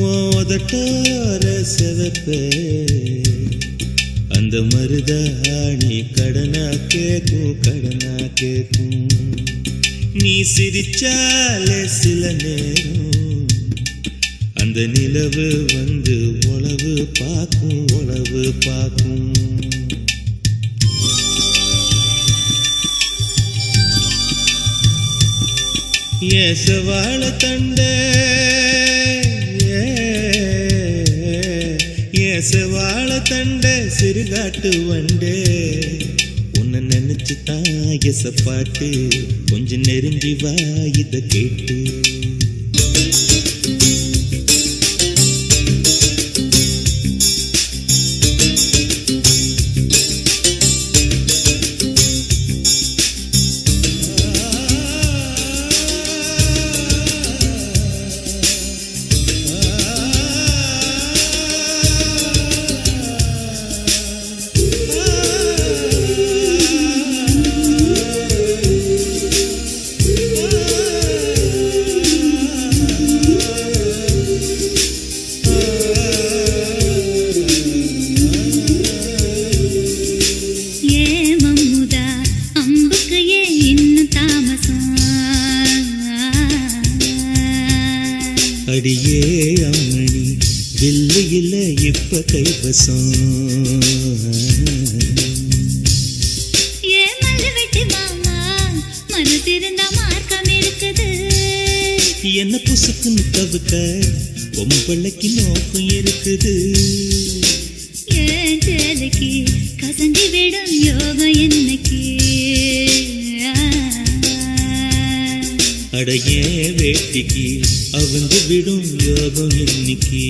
ஓதட்டார செவப்ப அந்த மருதாணி கடனா கேக்கும் நீ சிரிச்சாலே சில நேரம் அந்த நிலவு வந்து உளவு பார்க்கும் ஏசவாழ தண்டே ஏசவாழ தண்டே சிறுகாட்டு வண்டே உன்னை நினைச்சு தான் எசப்பாட்டு கொஞ்சம் நெருங்கி வா இத கேட்டு அடியே அம்மணி வெள்ளையில இப்ப கைவசம் என்ன புசுக்குன்னு தவிக்க பொம்பளைக்கு நோக்கம் இருக்குது கசங்கி விடும் யோகம் என்னைக்கு அடைய வேட்டிக்கு அவங்க விடும் யோகம் இன்னைக்கு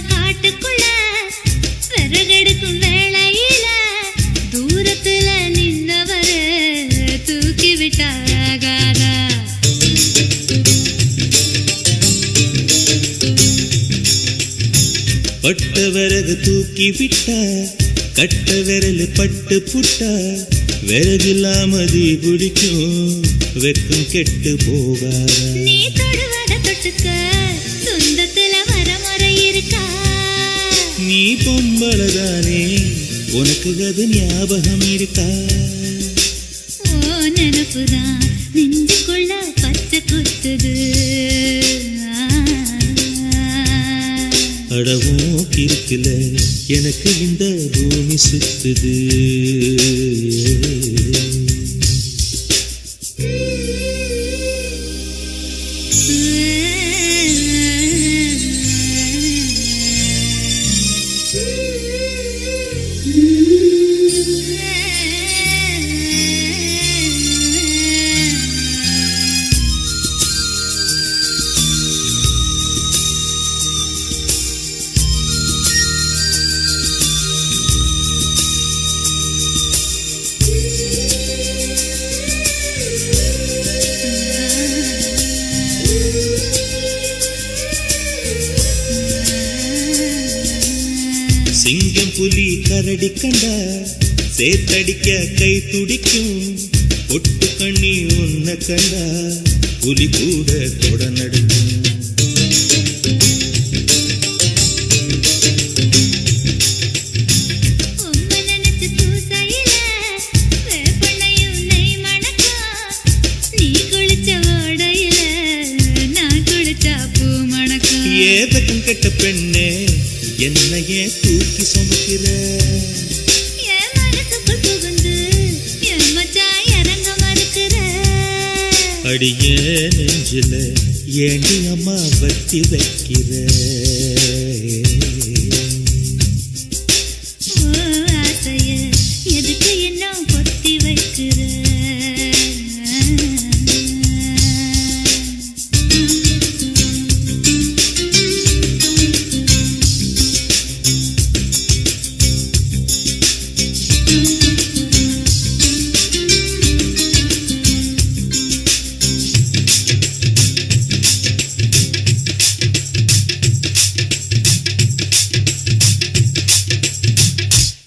காட்டுக்குள்ள விறகெடுக்கும் வேளையில தூரத்துல நின்றவர தூக்கி விட்டாகாதா பட்ட விறகு தூக்கி விட்டா கட்ட விரல் பட்டு புட்டா விறகில்லாமதி பிடிக்கும் வெக்கம் கெட்டு போகாதா நீ தொடுவத தொட்டுக்க சொந்தத்துல வரமுறை இருக்கா நீ பொம்பளதானே உனக்கு அது ஞாபகம் இருக்கா ஓ நினப்புதான் நெஞ்சுக்குள்ள பச்சை குத்துது அடவும் இருக்குல எனக்கு இந்த பூமி சுத்துது சிங்கம் புலி கரடி கண்டா சேத்தடிக்க கை துடிக்கும் பொட்டு கண்ணி உன்ன கண்டா புலி கூட தொட நடுக்கும் ஏதக்கும் கெட்ட பெண்ணே என்னையே தூக்கி சுமக்கிற அடியே நெஞ்சில ஏண்டி அம்மா வத்தி வைக்கிற